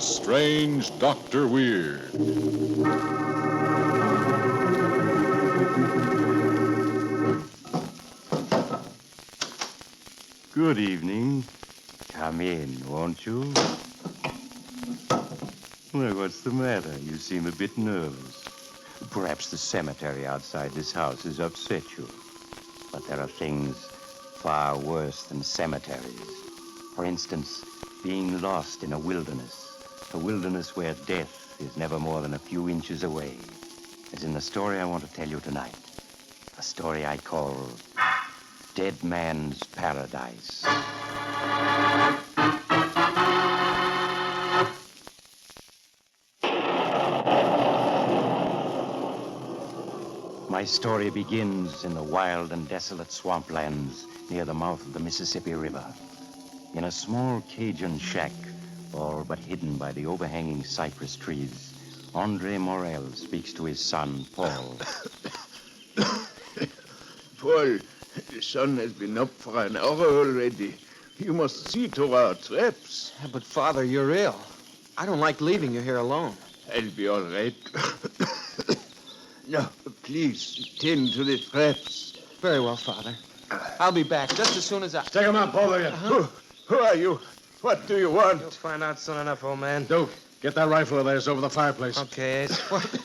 The Strange Dr. Weird. Good evening. Come in, won't you? Well, what's the matter? You seem a bit nervous. Perhaps the cemetery outside this house has upset you. But there are things far worse than cemeteries. For instance, being lost in a wilderness where death is never more than a few inches away. As in the story I want to tell you tonight. A story I call Dead Man's Paradise. My story begins in the wild and desolate swamplands near the mouth of the Mississippi River. In a small Cajun shack, all but hidden by the overhanging cypress trees, Andre Morel speaks to his son, Paul. Paul, the sun has been up for an hour already. You must see to our traps. Yeah, but, Father, you're ill. I don't like leaving you here alone. I'll be all right. No, please, tend to the traps. Very well, Father. I'll be back just as soon as I... Take him out, both of you. Who are you? What do you want? You'll find out soon enough, old man. Duke, get that rifle of theirs over the fireplace. Okay, Ace. What?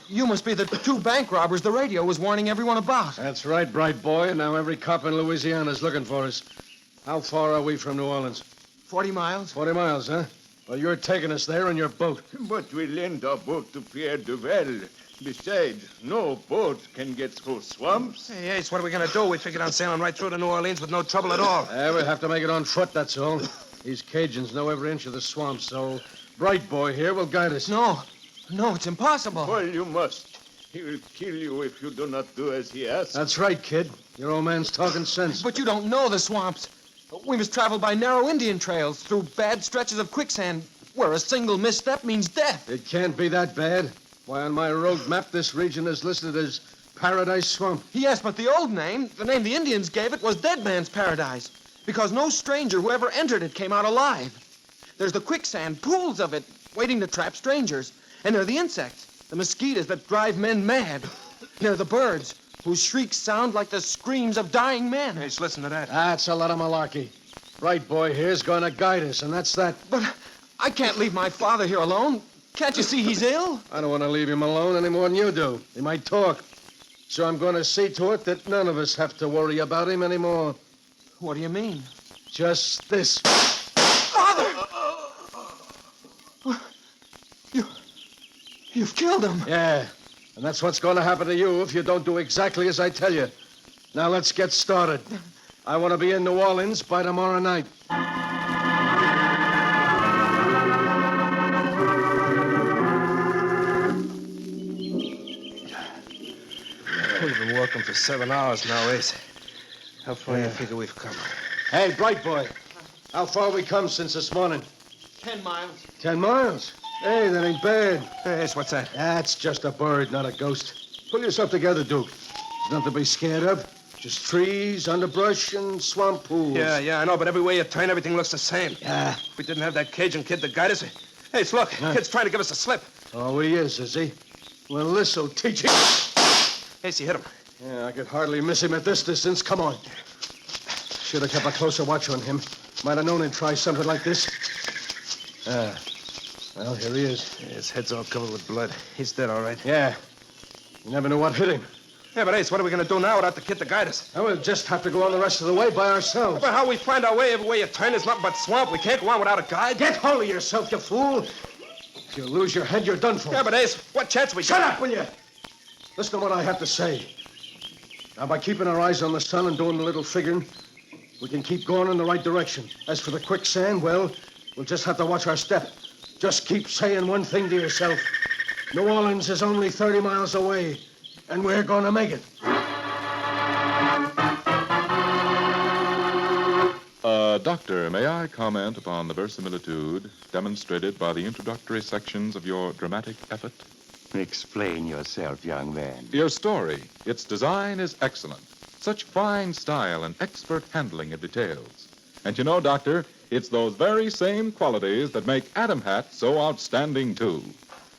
You must be the two bank robbers the radio was warning everyone about. That's right, bright boy. Now every cop in Louisiana is looking for us. How far are we from New Orleans? 40 miles? 40 miles, huh? Well, you're taking us there in your boat. But we lent our boat to Pierre Duval. Besides, no boat can get through swamps. Hey, Ace, what are we going to do? We figured on sailing right through to New Orleans with no trouble at all. We'll have to make it on foot, that's all. These Cajuns know every inch of the swamp, so bright boy here will guide us. No, it's impossible. Well, you must. He will kill you if you do not do as he asks. That's right, kid. Your old man's talking sense. But you don't know the swamps. We must travel by narrow Indian trails through bad stretches of quicksand where a single misstep means death. It can't be that bad. Why, on my road map, this region is listed as Paradise Swamp. Yes, but the old name, the name the Indians gave it, was Dead Man's Paradise. Because no stranger who ever entered it came out alive. There's the quicksand, pools of it, waiting to trap strangers. And there are the insects, the mosquitoes that drive men mad. There are the birds, whose shrieks sound like the screams of dying men. Ace, listen to that. That's a lot of malarkey. Bright boy here's going to guide us, and that's that. But I can't leave my father here alone. Can't you see he's ill? I don't want to leave him alone any more than you do. He might talk. So I'm going to see to it that none of us have to worry about him anymore. What do you mean? Just this. Father! You've killed him. Yeah, and that's what's going to happen to you if you don't do exactly as I tell you. Now let's get started. I want to be in New Orleans by tomorrow night. We've been working for 7 hours now, Ace. How far do you figure we've come? Hey, bright boy. How far we come since this morning? 10 miles. 10 miles? Hey, that ain't bad. Hey, Ace, what's that? That's just a bird, not a ghost. Pull yourself together, Duke. There's nothing to be scared of. Just trees, underbrush, and swamp pools. Yeah, I know, but every way you turn, everything looks the same. Yeah. If we didn't have that Cajun kid to guide us... Hey, Ace, look. Kid's trying to give us a slip. Oh, he is he? Well, this'll teach him. Ace, he hit him. Yeah, I could hardly miss him at this distance. Come on. Should have kept a closer watch on him. Might have known he'd try something like this. Well, here he is. Yeah, his head's all covered with blood. He's dead, all right. Yeah. You never knew what hit him. Yeah, but Ace, what are we going to do now without the kid to guide us? Now, we'll just have to go on the rest of the way by ourselves. But how we find our way every way you turn is nothing but swamp. We can't go on without a guide. Get hold of yourself, you fool. If you lose your head, you're done for. Yeah, but Ace, what chance we Shut got? up, will you? Listen to what I have to say. Now, by keeping our eyes on the sun and doing a little figuring, we can keep going in the right direction. As for the quicksand, well, we'll just have to watch our step. Just keep saying one thing to yourself. New Orleans is only 30 miles away, and we're going to make it. Doctor, may I comment upon the verisimilitude demonstrated by the introductory sections of your dramatic effort? Explain yourself, young man. Your story, its design is excellent. Such fine style and expert handling of details. And you know, Doctor, it's those very same qualities that make Atom hats so outstanding, too.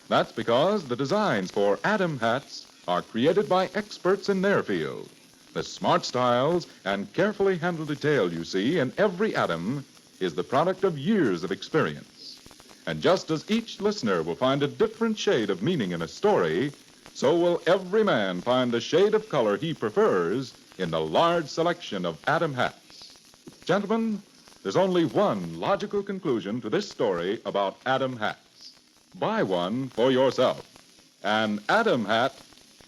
That's because the designs for Atom hats are created by experts in their field. The smart styles and carefully handled detail you see in every Atom is the product of years of experience. And just as each listener will find a different shade of meaning in a story, so will every man find the shade of color he prefers in the large selection of Atom hats. Gentlemen, there's only one logical conclusion to this story about Atom hats. Buy one for yourself. An Atom hat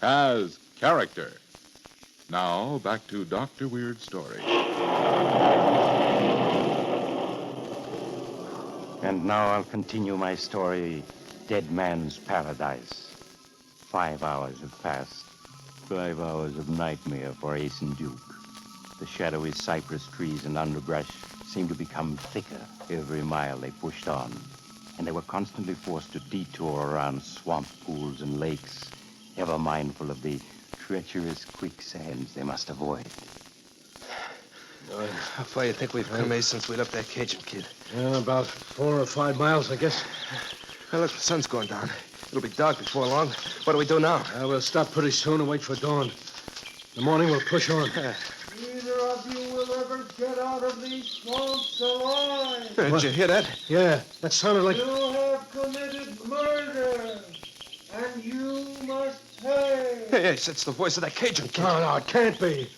has character. Now, back to Dr. Weird's story. And now I'll continue my story, Dead Man's Paradise. 5 hours have passed. 5 hours of nightmare for Ace and Duke. The shadowy cypress trees and underbrush seemed to become thicker every mile they pushed on. And they were constantly forced to detour around swamp pools and lakes, ever mindful of the treacherous quicksands they must avoid. How far you think we've come, Ace, since we left that Cajun kid? About 4 or 5 miles, I guess. Well, look, the sun's going down. It'll be dark before long. What do we do now? We'll stop pretty soon and wait for dawn. In the morning, we'll push on. Neither of you will ever get out of these swamps alive. Did you hear that? Yeah, that sounded like... You have committed murder, and you must pay. Hey, Ace, it's the voice of that Cajun kid. No, it can't be.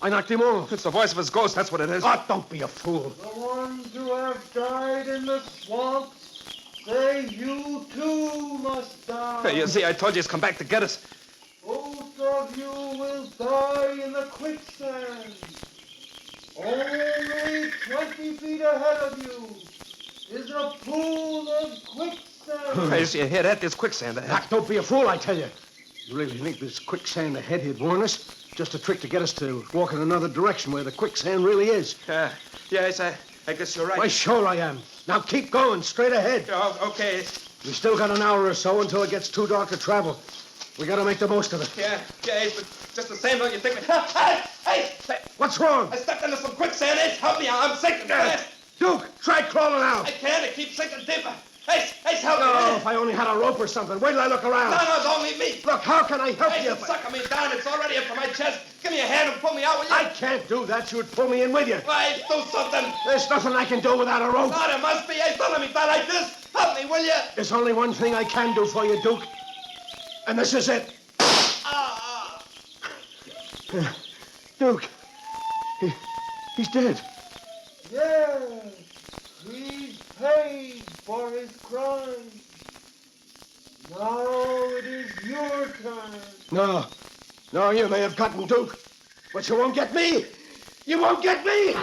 I knocked him off. It's the voice of his ghost, that's what it is. Oh, don't be a fool. The ones who have died in the swamps say you too must die. Hey, you see, I told you he's come back to get us. Both of you will die in the quicksand. Only 20 feet ahead of you is a pool of quicksand. Hey, you hear that? There's quicksand ahead. Doc, don't be a fool, I tell you. You really think this quicksand ahead he'd warn us? Just a trick to get us to walk in another direction where the quicksand really is. Yeah, Ace, I guess you're right. Why, sure I am. Now keep going, straight ahead. Oh, okay. We still got an hour or so until it gets too dark to travel. We gotta make the most of it. Yeah, Ace, but just the same, don't you think? Hey! What's wrong? I stepped into some quicksand, Ace. Help me, I'm sinking. Duke, try crawling out. I can't, it keeps sinking deeper. Ace, help me. Oh, if I only had a rope or something. Wait till I look around. No, it's only me. Look, how can I help Ace, you? it's sucking me down. It's already up to my chest. Give me a hand and pull me out, will you? I can't do that. You'd pull me in with you. Ace, do something. There's nothing I can do without a rope. No, there must be. Ace, don't let me die like this. Help me, will you? There's only one thing I can do for you, Duke. And this is it. Duke. He's dead. Yes, he's paid for his crime. Now it is your turn. No, you may have gotten Duke, but you won't get me. You won't get me.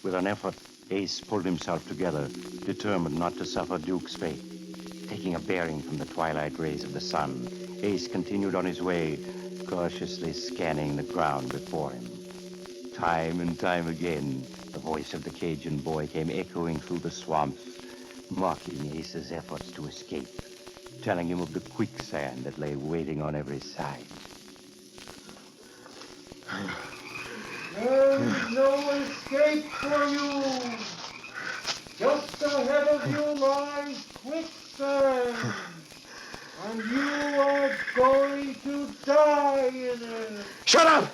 With an effort, Ace pulled himself together, determined not to suffer Duke's fate. Taking a bearing from the twilight rays of the sun, Ace continued on his way, cautiously scanning the ground before him. Time and time again, the voice of the Cajun boy came echoing through the swamps, mocking Ace's efforts to escape, telling him of the quicksand that lay waiting on every side. There is no escape for you. Just ahead of you lies quicksand. And you are going to die in it. Shut up!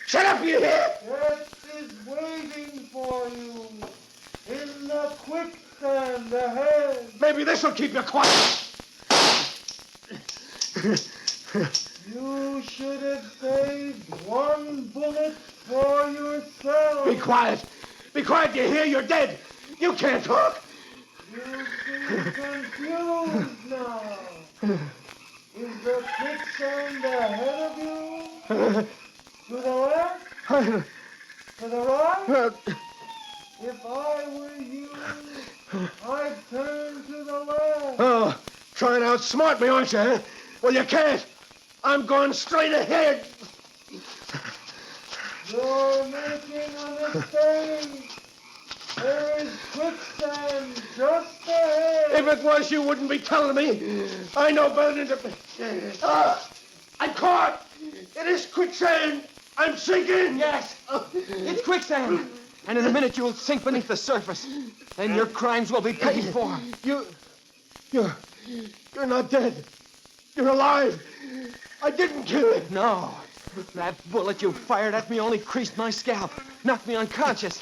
Shut up, you hear? Death is waiting for you in the quicksand ahead. Maybe this'll keep you quiet. You should have saved one bullet for yourself. Be quiet. Be quiet, you hear? You're dead. You can't talk. You seem confused now. Is the quicksand ahead of you? To the left? To the right? If I were you, I'd turn to the left. Oh, trying to outsmart me, aren't you, huh? Well, you can't. I'm going straight ahead. You're making a mistake. There is quicksand just ahead. If it was, you wouldn't be telling me. I know better than to... I'm caught. It is quicksand. I'm sinking. Yes, it's quicksand. And in a minute you will sink beneath the surface. Then your crimes will be paid for. You're not dead. You're alive. I didn't kill him. No. That bullet you fired at me only creased my scalp, knocked me unconscious.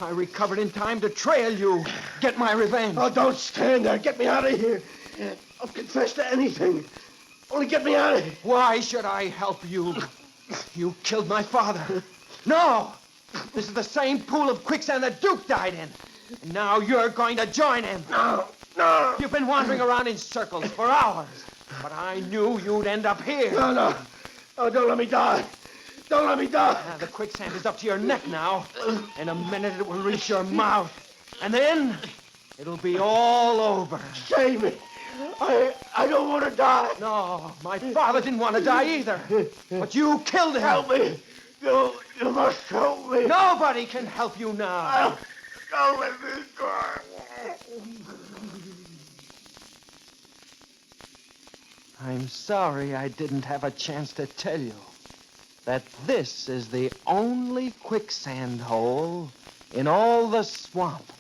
I recovered in time to trail you, get my revenge. Oh, don't stand there. Get me out of here. I'll confess to anything. Only get me out of here. Why should I help you? You killed my father. No! This is the same pool of quicksand that Duke died in. And now you're going to join him. No. You've been wandering around in circles for hours. But I knew you'd end up here. No. Oh, don't let me die. Don't let me die. The quicksand is up to your neck now. In a minute it will reach your mouth. And then it'll be all over. Save me. I don't want to die. No, my father didn't want to die either. But you killed him. Help me. You must help me. Nobody can help you now. Don't let me die. I'm sorry I didn't have a chance to tell you that this is the only quicksand hole in all the swamp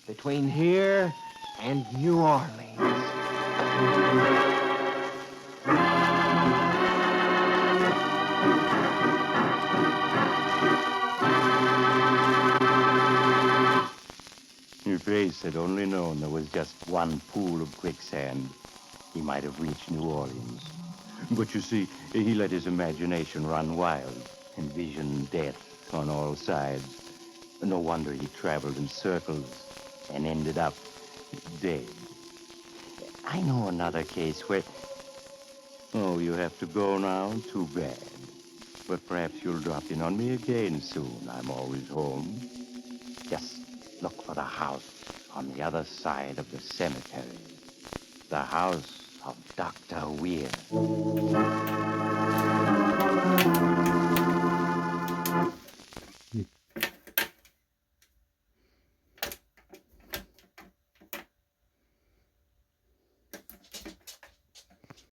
between here and New Orleans. If Ace had only known there was just one pool of quicksand, he might have reached New Orleans. But you see, he let his imagination run wild, envisioned death on all sides. No wonder he traveled in circles and ended up dead. I know another case where... Oh, you have to go now? Too bad. But perhaps you'll drop in on me again soon. I'm always home. Just look for the house on the other side of the cemetery. The house of Dr. Weir.